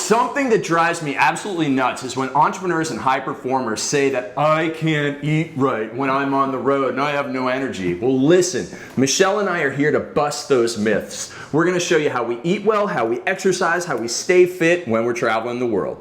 something that drives me absolutely nuts is when entrepreneurs and high performers say that I can't eat right when I'm on the road and I have no energy. Well, listen, Michelle and I are here to bust those myths. We're going to show you how we eat well, how we exercise, how we stay fit when we're traveling the world.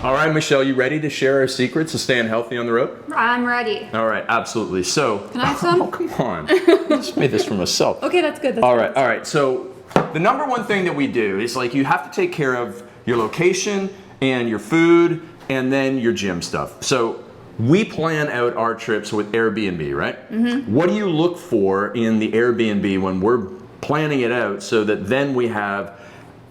All right, Michelle, you ready to share our secrets to staying healthy on the road? I'm ready. All right, absolutely. So, can I have some? Oh, come on. I just made this for myself. Okay, that's good. All right. So, the number one thing that we do is like you have to take care of your location and your food and then your gym stuff. So, we plan out our trips with Airbnb, right? Mm-hmm. What do you look for in the Airbnb when we're planning it out so that then we have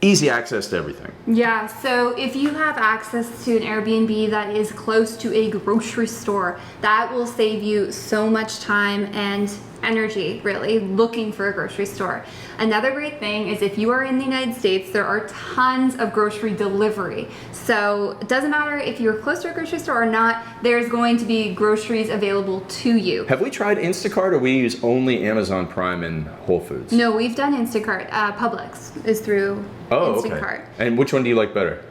easy access to everything? Yeah, so if you have access to an Airbnb that is close to a grocery store, that will save you so much time and energy, really, looking for a grocery store. Another great thing is if you are in the United States, there are tons of grocery delivery. So it doesn't matter if you're close to a grocery store or not, there's going to be groceries available to you. Have we tried Instacart or we use only Amazon Prime and Whole Foods? No, we've done Instacart. Publix is through Instacart. Okay. And which one do you like better?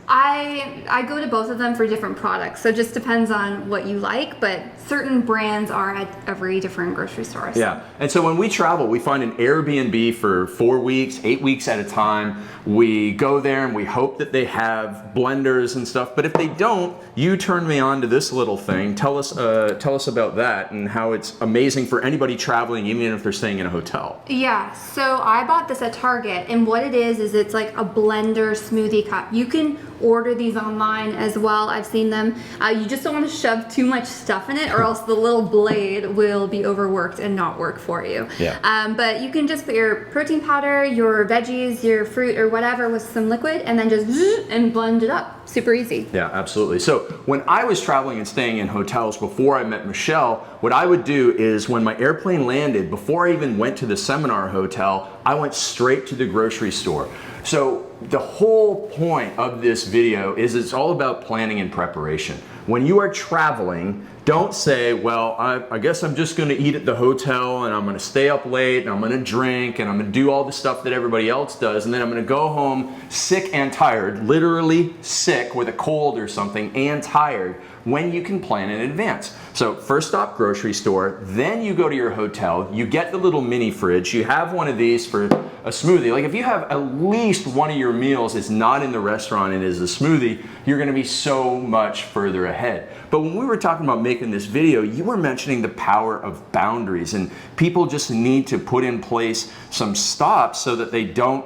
I go to both of them for different products, so it just depends on what you like, but certain brands are at every different grocery store. So. Yeah, and so when we travel, we find an Airbnb for 4 weeks, 8 weeks at a time. We go there and we hope that they have blenders and stuff, but if they don't, you turn me on to this little thing. Tell us about that and how it's amazing for anybody traveling, even if they're staying in a hotel. Yeah, so I bought this at Target, and what it is it's like a blender smoothie cup. You can order these online as well. I've seen them. You just don't want to shove too much stuff in it or zzz the little blade will be overworked and not work for you. Yeah. But you can just put your protein powder, your veggies, your fruit or whatever with some liquid and then just and blend it up. Super easy. Yeah, absolutely. So when I was traveling and staying in hotels before I met Michelle, what I would do is when my airplane landed, before I even went to the seminar hotel, I went straight to the grocery store. So the whole point of this video is it's all about planning and preparation. When you are traveling, don't say, well, I guess I'm just going to eat at the hotel and I'm going to stay up late and I'm going to drink and I'm going to do all the stuff that everybody else does and then I'm going to go home sick and tired, literally sick with a cold or something and tired, when you can plan in advance. So first stop, grocery store, then you go to your hotel, you get the little mini fridge, you have one of these for a smoothie. Like if you have at least one of your meals is not in the restaurant and is a smoothie, you're gonna be so much further ahead. But when we were talking about making this video, you were mentioning the power of boundaries, and people just need to put in place some stops so that they don't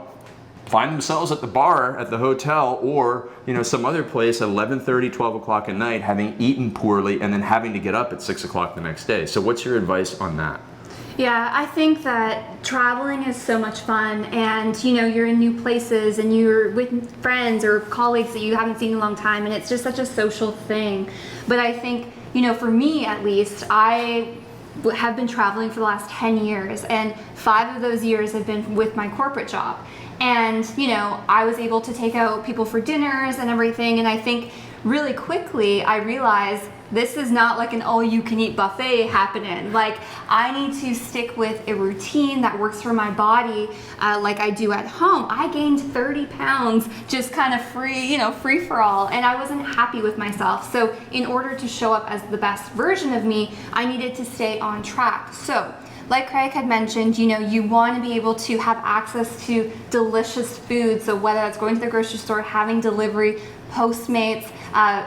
find themselves at the bar at the hotel or some other place at 11:30, 12 o'clock at night having eaten poorly and then having to get up at 6 o'clock the next day. So what's your advice on that? Yeah, I think that traveling is so much fun and you're in new places and you're with friends or colleagues that you haven't seen in a long time and it's just such a social thing. But I think, for me at least, I have been traveling for the last 10 years and 5 of those years have been with my corporate job. And, I was able to take out people for dinners and everything. And I think really quickly I realized this is not like an all-you-can-eat buffet happening. Like, I need to stick with a routine that works for my body like I do at home. I gained 30 pounds just kind of free for all. And I wasn't happy with myself. So in order to show up as the best version of me, I needed to stay on track. So like Craig had mentioned, you want to be able to have access to delicious food. So whether that's going to the grocery store, having delivery, Postmates,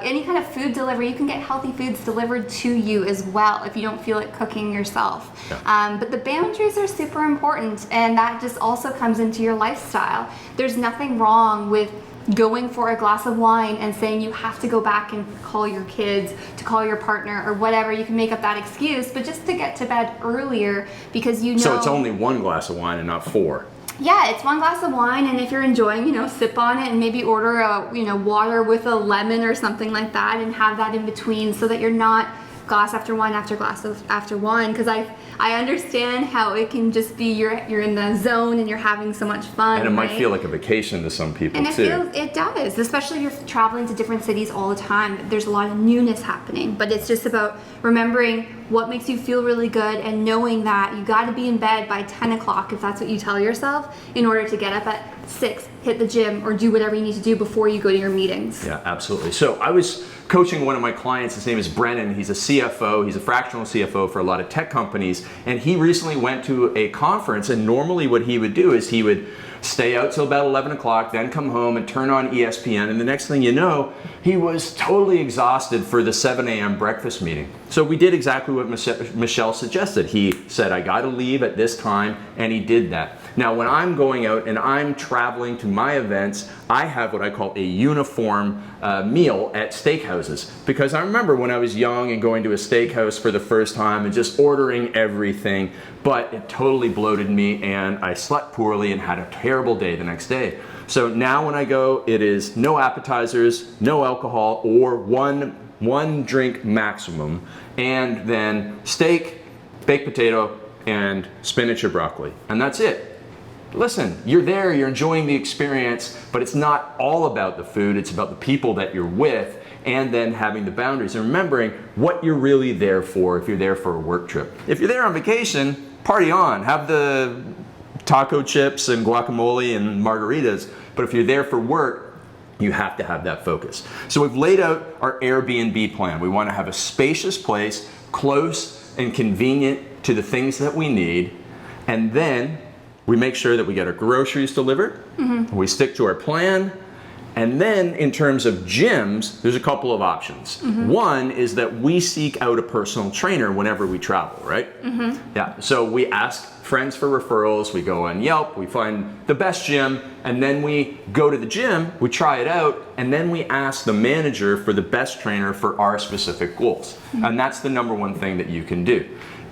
any kind of food delivery, you can get healthy foods delivered to you as well if you don't feel like cooking yourself. Yeah. But the boundaries are super important, and that just also comes into your lifestyle. There's nothing wrong with going for a glass of wine and saying you have to go back and call your kids, to call your partner or whatever. You can make up that excuse, but just to get to bed earlier because So it's only 1 glass of wine and not 4. Yeah, it's 1 glass of wine, and if you're enjoying, sip on it and maybe order a, water with a lemon or something like that and have that in between so that you're not glass after wine after glass after wine, because I understand how it can just be you're in the zone and you're having so much fun. And it might feel like a vacation to some people too. It does, especially if you're traveling to different cities all the time. There's a lot of newness happening, but it's just about remembering what makes you feel really good and knowing that you got to be in bed by 10 o'clock if that's what you tell yourself in order to get up at 6, hit the gym, or do whatever you need to do before you go to your meetings. Yeah, absolutely. So I was coaching one of my clients. His name is Brennan. He's a CFO. He's a fractional CFO for a lot of tech companies. And he recently went to a conference, and normally what he would do is he would stay out till about 11 o'clock, then come home and turn on ESPN. And the next thing you know, he was totally exhausted for the 7 a.m. breakfast meeting. So we did exactly what Michelle suggested. He said, I got to leave at this time, and he did that. Now, when I'm going out and I'm traveling to my events, I have what I call a uniform meal at steakhouses. Because I remember when I was young and going to a steakhouse for the first time and just ordering everything, but it totally bloated me and I slept poorly and had a terrible day the next day. So now when I go, it is no appetizers, no alcohol, or one drink maximum, and then steak, baked potato, and spinach or broccoli. And that's it. Listen, you're there, you're enjoying the experience, but it's not all about the food, it's about the people that you're with, and then having the boundaries and remembering what you're really there for if you're there for a work trip. If you're there on vacation, party on, have the taco chips and guacamole and margaritas, but if you're there for work, you have to have that focus. So we've laid out our Airbnb plan. We want to have a spacious place, close and convenient to the things that we need, and then we make sure that we get our groceries delivered, we stick to our plan, and then in terms of gyms, there's a couple of options. One is that we seek out a personal trainer whenever we travel, right? Yeah, so we ask friends for referrals, we go on Yelp, we find the best gym, and then we go to the gym, we try it out, and then we ask the manager for the best trainer for our specific goals. And that's the number one thing that you can do.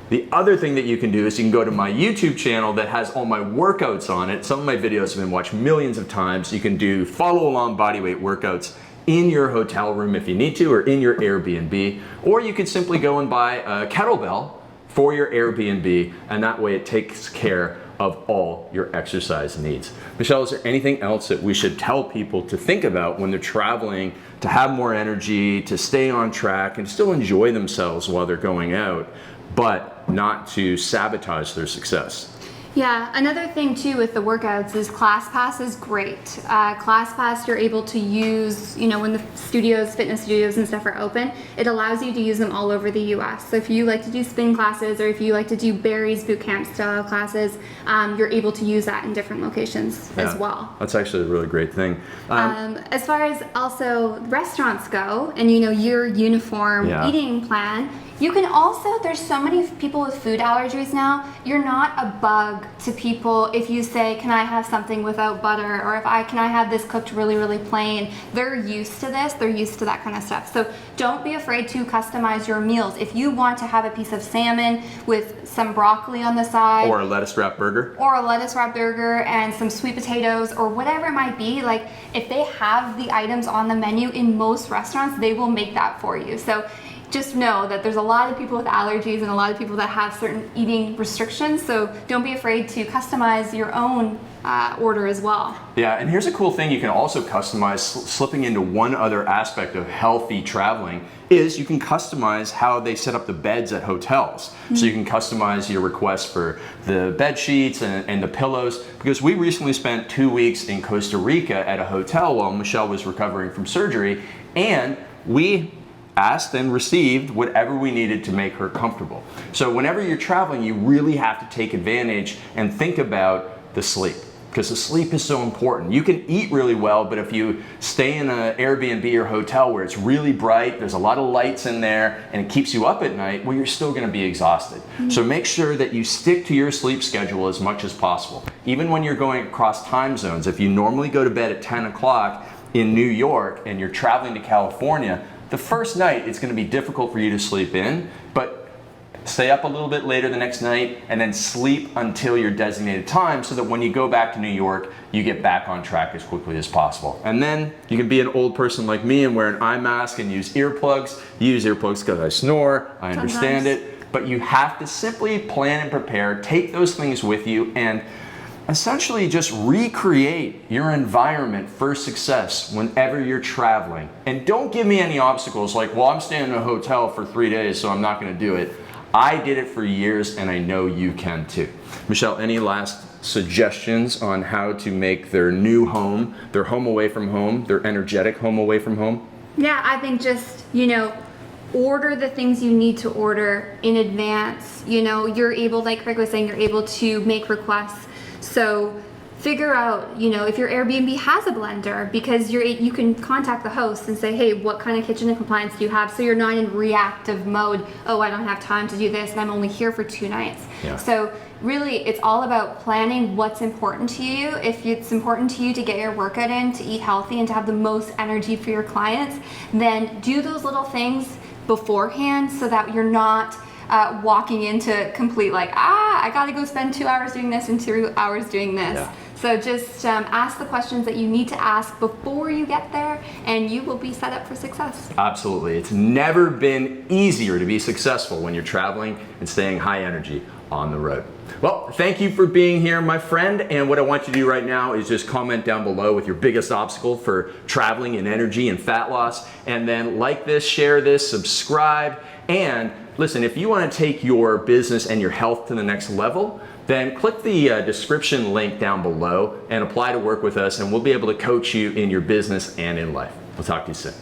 The other thing that you can do is you can go to my YouTube channel that has all my workouts on it. Some of my videos have been watched millions of times. You can do follow along bodyweight workouts in your hotel room if you need to, or in your Airbnb, or you could simply go and buy a kettlebell for your Airbnb, and that way it takes care of all your exercise needs. Michelle, is there anything else that we should tell people to think about when they're traveling to have more energy, to stay on track, and still enjoy themselves while they're going out, but not to sabotage their success? Yeah, another thing too with the workouts is ClassPass is great. ClassPass you're able to use, when the studios, fitness studios and stuff are open, it allows you to use them all over the US. So if you like to do spin classes or if you like to do Barry's bootcamp style classes, you're able to use that in different locations as well. That's actually a really great thing. As far as also restaurants go and your uniform eating plan, you can also, there's so many people with food allergies now, you're not a bug to people if you say, can I have something without butter, or can I have this cooked really, really plain. They're used to this, they're used to that kind of stuff. So don't be afraid to customize your meals. If you want to have a piece of salmon with some broccoli on the side, or a lettuce wrap burger, and some sweet potatoes, or whatever it might be, like if they have the items on the menu in most restaurants, they will make that for you. So just know that there's a lot of people with allergies and a lot of people that have certain eating restrictions, so don't be afraid to customize your own order as well. Yeah, and here's a cool thing you can also customize, slipping into one other aspect of healthy traveling, is you can customize how they set up the beds at hotels. So you can customize your request for the bed sheets and the pillows, because we recently spent 2 weeks in Costa Rica at a hotel while Michelle was recovering from surgery, and we asked and received whatever we needed to make her comfortable. So whenever you're traveling, you really have to take advantage and think about the sleep, because the sleep is so important. You can eat really well, but if you stay in an Airbnb or hotel where it's really bright, there's a lot of lights in there, and it keeps you up at night, well, you're still gonna be exhausted. So make sure that you stick to your sleep schedule as much as possible. Even when you're going across time zones, if you normally go to bed at 10 o'clock in New York and you're traveling to California, the first night it's going to be difficult for you to sleep in, but stay up a little bit later the next night and then sleep until your designated time so that when you go back to New York, you get back on track as quickly as possible. And then you can be an old person like me and wear an eye mask and use earplugs. You use earplugs because I snore, I understand it, but you have to simply plan and prepare, take those things with you, and essentially just recreate your environment for success whenever you're traveling. And don't give me any obstacles like, well, I'm staying in a hotel for 3 days, so I'm not gonna do it. I did it for years, and I know you can too. Michelle, any last suggestions on how to make their new home, their home away from home, their energetic home away from home? Yeah, I think just, order the things you need to order in advance. You're able, like Craig was saying, you're able to make requests. So figure out, if your Airbnb has a blender, because you can contact the host and say, hey, what kind of kitchen and compliance do you have? So you're not in reactive mode. Oh, I don't have time to do this, and I'm only here for 2 nights. Yeah. So really, it's all about planning what's important to you. If it's important to you to get your workout in, to eat healthy, and to have the most energy for your clients, then do those little things beforehand so that you're not walking into complete I gotta go spend 2 hours doing this and 2 hours doing this. Yeah. So just ask the questions that you need to ask before you get there, and you will be set up for success. Absolutely. It's never been easier to be successful when you're traveling and staying high energy on the road. Well, thank you for being here, my friend. And what I want you to do right now is just comment down below with your biggest obstacle for traveling and energy and fat loss. And then like this, share this, subscribe. And listen, if you want to take your business and your health to the next level, then click the description link down below and apply to work with us, and we'll be able to coach you in your business and in life. We'll talk to you soon.